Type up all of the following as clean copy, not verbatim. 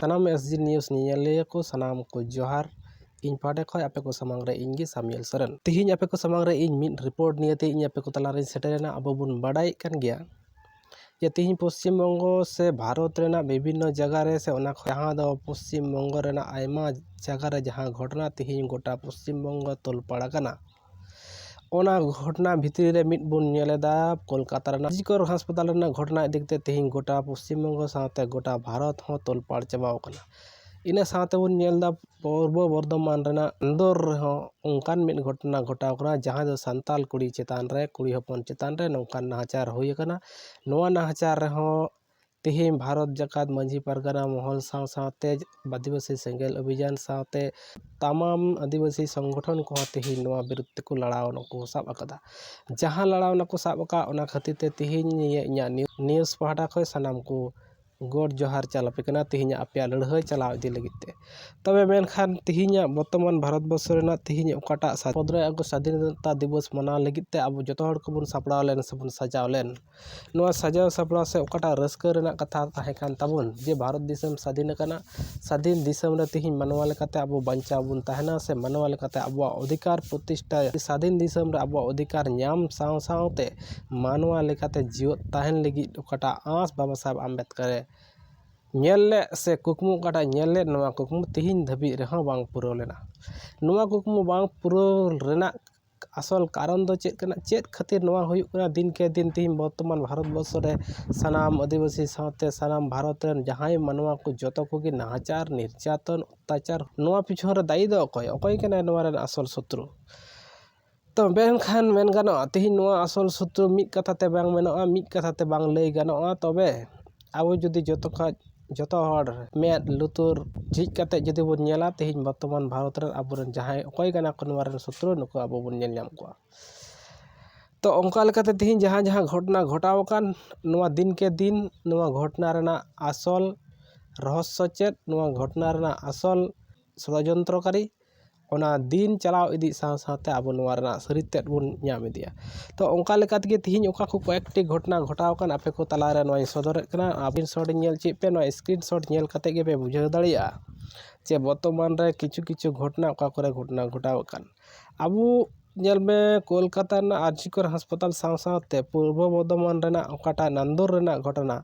सानाम SG news ᱧᱮᱧᱮᱞᱤᱭᱟᱹ को सानाम को जोहार इन पाटे खय आपे को सामांग रे इंगी सामियल सरन तिहिन आपे को सामांग रे इन मिड रिपोर्ट नियते इन आपे को तलारे सेटेरेना अब बुन बाडाय कान गया ये तिहिन पश्चिम बंगो से भारत रेना विभिन्न जगह रे से ओना जहां दो पश्चिम बंगो रेना आयमा जगह रे जहां घटना तिहिन गोटा पश्चिम बंगो तोलपाड़ा काना ओना घटना भितरी रे मिड बुन नेलेदा कोलकाता रेना जिकर हास्पताल रेना घटना इदिकते तिहिन गोटा पश्चिम बंगो साथे गोटा भारत हो तोलपाड़ चाबाव काना इना साथे बुन नेलदा पूर्व बर्धमान रेना अंदर हो उनकान मिड घटना घटाव काना जहां दो संताल कुड़ी चेतान रे कुड़ी हपन चेतान रे नौकान नाहचार होय काना नोआ नाहचार रे हो तिहिन भारत जाकात मांझी परगना महल साथे आदिवासी सेंगेल अभियान साथे तमाम आदिवासी संगठन को तिहिन नोआ विरुद्ध को लड़ाव नको साब अकदा जहां लड़ाव नको साब अका ओना खातिर ते तिहिन इया न्यूज़ पहाटा खय सानाम को गोड जोहार चलापे कना तिहिन आपया लड़हय चलाव इदी लगिते तबे मेनखान तिहिन वर्तमान भारत वर्ष रेना तिहिन ओकाटा 15 अगस्त स्वाधीनता दिवस मनाव लगिते अब जतो हड़ को बुन सापड़ाव लेन से बुन सजाव लेन नोआ सजाव सापड़ाव से ओकाटा रस्क रेना कथा ताहे कान ताबुन जे भारत दिसम स्वाधीन कना स्वाधीन दिसम रे तिहिन मानवा लेकाते अब बंचाव बुन ताहेना से मानवा लेकाते अब अधिकार प्रतिष्ठा स्वाधीन दिसम रे अब अधिकार न्याम साव सावते मानवा लेकाते जीव ताहेन लगी ओकाटा आस बाबा साहब आम्बेडकर ñelle से कुकमु काटा ñelle नोआ कुकमु तिहिन धबी रेहो बांग पुरो लेना नोआ कुकमु बांग पुरो रेना असल कारण दो चेक कना चेक खातिर नोआ हुयुक कना दिन के दिन तिहिन वर्तमान भारत वर्ष रे सानाम आदिवासी साथे सानाम भारत रेन जहाय मानवा को जतो को गे नाहचार निर्यातन अत्याचार नोआ पिछो रे दायी दो अकय कना नोआ रेन असल शत्रु तो बेनखान मेन गानो तिहिन नोआ असल शत्रु मिद कथा ते बांग मेनोआ मिद कथा ते बांग लई गानोआ तबे अब जुदी जतो हड़ मेद लुतुर झिज कते जुदी बुन नेला तिहिन वर्तमान भारत रे अबुरन जहाय अकय गाना को नोआ रेन शत्रु नको अब बुन नेल नाम को तो onka lekate तिहिन जहां जहां घटना घटाव कान नोआ दिन के दिन नोआ घटना रेना असल रहस्य चेत नोआ घटना रेना असल षड्यंत्रकारी ओना दिन चलाव इदी साव साथे अब नोआ रेना सरितेत बुन ᱧᱟᱢ इदिया तो onka lekate ge तिहिन ओका को कয়েকটি घटना घटाव कान आपे को तला रे नोय सदरत कना आबिन शॉट नेल चेप पे नोय स्क्रीनशॉट नेल कते गे पे बुझाव दाड़िया जे वर्तमान रे किछु किछु घटना ओका करे घटना घटाव कान आबू नेल में कोलकाता ना आरजीकर हास्पताल साव साथे पूर्व बर्धमान रेना ओकाटा नंदुर रेना घटना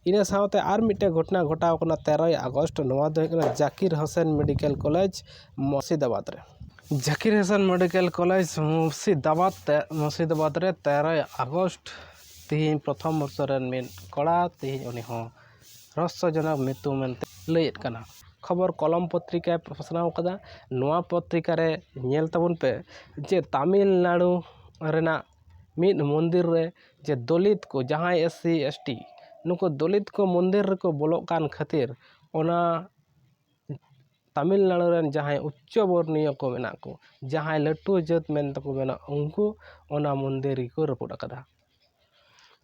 इना साथे आर मिटे घटना घटाव कना 13 अगस्त नोआ दो कना जाकिर हुसैन मेडिकल कॉलेज मुर्शिदाबाद रे जाकिर हुसैन मेडिकल कॉलेज मुर्शिदाबाद रे 13 अगस्त तिहिन प्रथम वर्ष रेन मेन कड़ा तिहिन उनी हो रहस्यजनक मृत्यु मेनते लैत कना खबर कलम पत्रिका पसनाव कदा नोआ पत्रिका रे नेल ताबुन पे जे तमिलनाडु रेना मिद मंदिर रे जे दलित को जहां एससी एसटी नुको दलित को मंदिर रे को बोलो कान खातिर ओना तमिलनाडु रेन जहां उच्च वर्णीय को मेना को जहां लट्टू जात मेन तको मेना उनको ओना मंदिर को रपुट कदा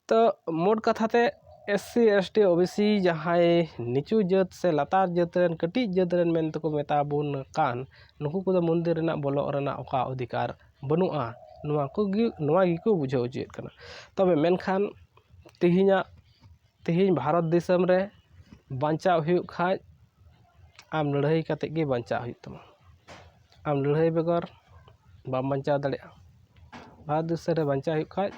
तो मोट कथाते एससी एसटी ओबीसी जहां नीचू जात से लतार जात रेन कटी जात रेन मेन तको मेता बुन कान नुकु को मंदिर रेना बोलो रेना ओका अधिकार बनुआ नोआ गिको बुझाव चेत कना तबे मेनखान तिहिन भारत दिसम रे बांचाव हुयुक खाय आम लड़ाई कते गे बांचाव हुयुक तमा आम लड़ाई बेगर बाम बांचाव दाड़िया भारत दिसम रे बांचाव हुयुक खाय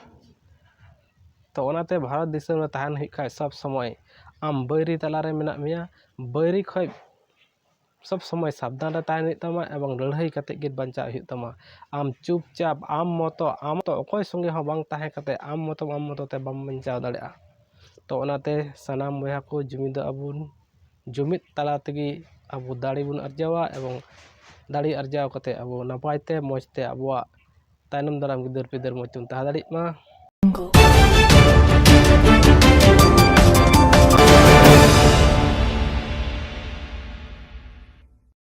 तो ओनाते भारत दिसम रे ताहन हुयुक खाय सब समय आम बैरी तलारे मेना मिया बैरी खय सब समय सावधान रे ताहन हुयुक तमा एवं लड़ाई कते गे बांचाव हुयुक तमा आम चुपचाप आम मतो अकय संगे हो बांग ताहे कते आम मतो ते बाम बांचाव दाड़िया तो ओनाते सानाम बया को जुमिद अबुन जुमिद तला तेगी अब दाड़ी बुन अर्जावा एवं दाड़ी अर्जाव कते अब नपायते मजते अबवा तायनम दाराम गिदर पिदर मजतुन ताहा दाड़िमा